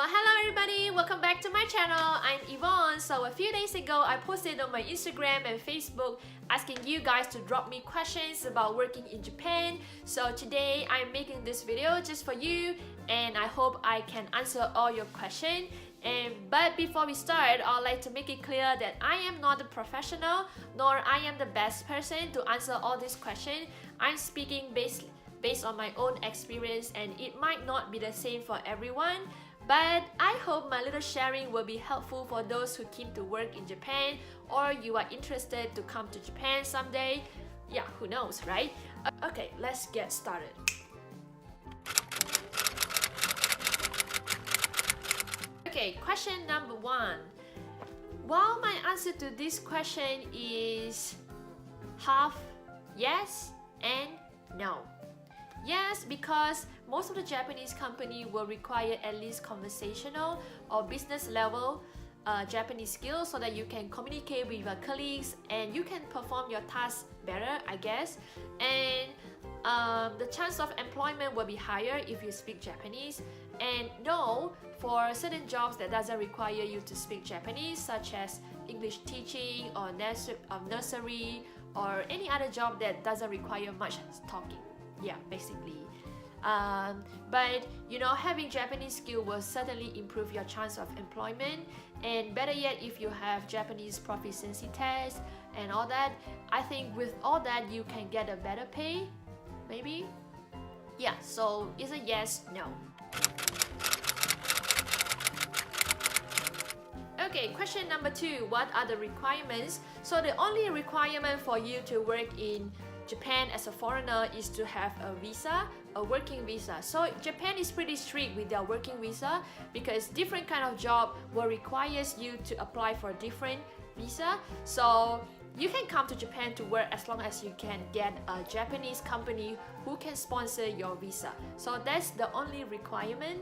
Well, hello everybody, welcome back to my channel. I'm Yvonne. So a few days ago, I posted on my Instagram and Facebook asking you guys to drop me questions about working in Japan. So today, I'm making this video just for you and I hope I can answer all your questions. But before we start, I'd like to make it clear that I am not a professional, nor I am the best person to answer all these questions. I'm speaking based on my own experience and it might not be the same for everyone. But I hope my little sharing will be helpful for those who keen to work in Japan or you are interested to come to Japan someday. Yeah, who knows, right? Okay, let's get started. Okay, question number 1. Well, my answer to this question is half yes and no. Yes, because most of the Japanese company will require at least conversational or business level Japanese skills so that you can communicate with your colleagues and you can perform your tasks better, I guess. And the chance of employment will be higher if you speak Japanese. And no, for certain jobs that doesn't require you to speak Japanese, such as English teaching or nursery or any other job that doesn't require much talking. Yeah, basically. But you know, having Japanese skill will certainly improve your chance of employment, and better yet, if you have Japanese proficiency test and all that, I think with all that you can get a better pay, maybe. Yeah, so it's a yes, no. Okay, question number 2. What are the requirements? So the only requirement for you to work in Japan as a foreigner is to have a visa, a working visa. So Japan is pretty strict with their working visa because different kind of job will requires you to apply for different visa. So you can come to Japan to work as long as you can get a Japanese company who can sponsor your visa. So that's the only requirement.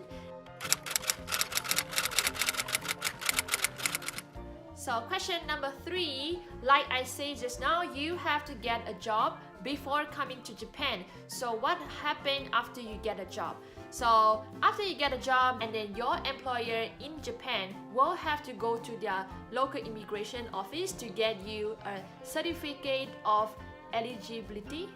So question number 3, like I said just now, you have to get a job before coming to Japan. So what happened after you get a job? So after you get a job, and then your employer in Japan will have to go to their local immigration office to get you a certificate of eligibility,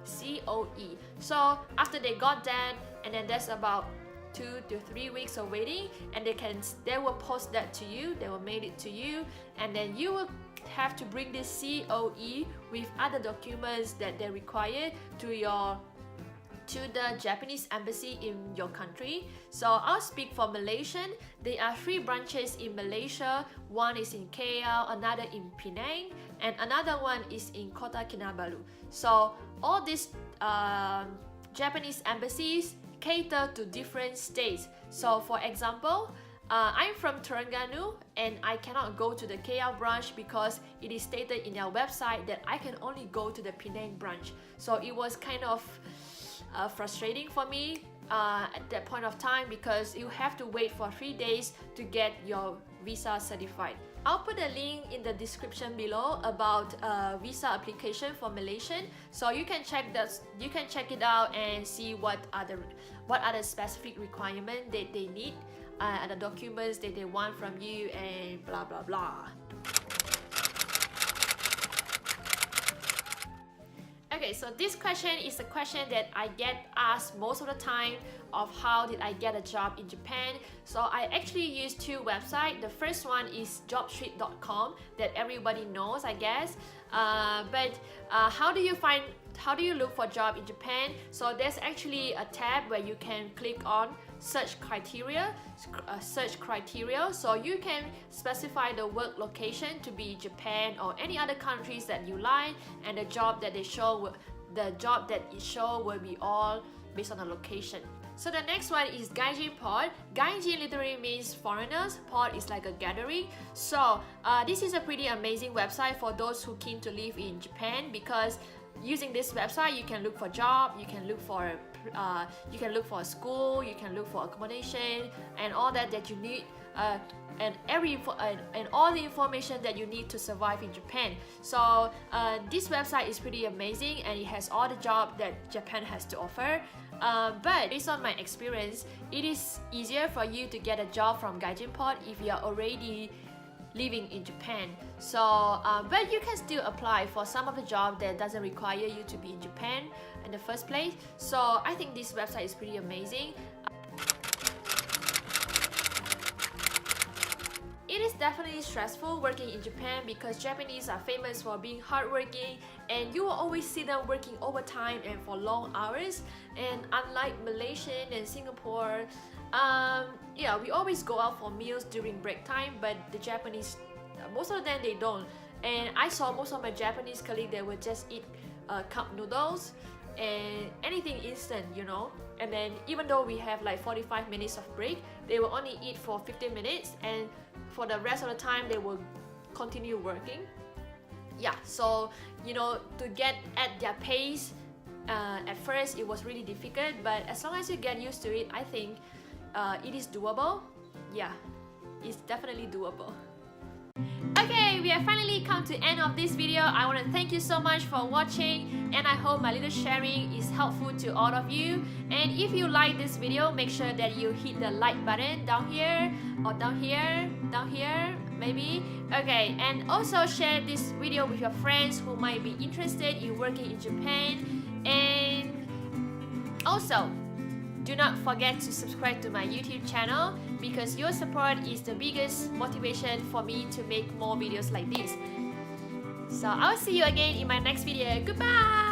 COE. So after they got that, and then that's about 2 to 3 weeks of waiting, and they will post that to you, they will mail it to you, and then you will have to bring this COE with other documents that they require to the Japanese embassy in your country. So I'll speak for Malaysian. There are 3 branches in Malaysia. One is in KL, another in Penang, and another one is in Kota Kinabalu. So all these Japanese embassies cater to different states. So for example, I'm from Terengganu and I cannot go to the KL branch because it is stated in their website that I can only go to the Penang branch. So it was kind of frustrating for me at that point of time because you have to wait for 3 days to get your visa certified. I'll put a link in the description below about visa application for Malaysian, so you can check it out and see what are the specific requirements that they need and the documents that they want from you and blah blah blah. Okay, so this question is a question that I get asked most of the time of how did I get a job in Japan. So I actually use 2 websites. The first one is jobstreet.com that everybody knows, I guess. But how do you look for a job in Japan? So there's actually a tab where you can click on search criteria. So you can specify the work location to be Japan or any other countries that you like, and the job that it show will be all based on the location. So the next one is Gaijin Port. Gaijin literally means foreigners. Port is like a gathering. So this is a pretty amazing website for those who keen to live in Japan, because using this website you can look for job, you can look for a school, you can look for accommodation and all that you need, and all the information that you need to survive in Japan. So this website is pretty amazing and it has all the jobs that Japan has to offer. But based on my experience, it is easier for you to get a job from Gaijin Pod if you are already living in Japan. So, but you can still apply for some of the job that doesn't require you to be in Japan in the first place. So I think this website is pretty amazing. It is definitely stressful working in Japan because Japanese are famous for being hardworking, and you will always see them working overtime and for long hours. And unlike Malaysian and Singapore, yeah, we always go out for meals during break time, but the Japanese, most of them, they don't. And I saw most of my Japanese colleagues, they would just eat cup noodles and anything instant, you know. And then even though we have like 45 minutes of break, they will only eat for 15 minutes, and for the rest of the time they will continue working. Yeah, so you know, to get at their pace, at first it was really difficult, but as long as you get used to it, I think it is doable. Yeah, it's definitely doable. Okay, we have finally come to the end of this video. I want to thank you so much for watching, and I hope my little sharing is helpful to all of you. And if you like this video, make sure that you hit the like button down here, or down here maybe. Okay, and also share this video with your friends who might be interested in working in Japan. And also, do not forget to subscribe to my YouTube channel, because your support is the biggest motivation for me to make more videos like this. So I'll see you again in my next video. Goodbye!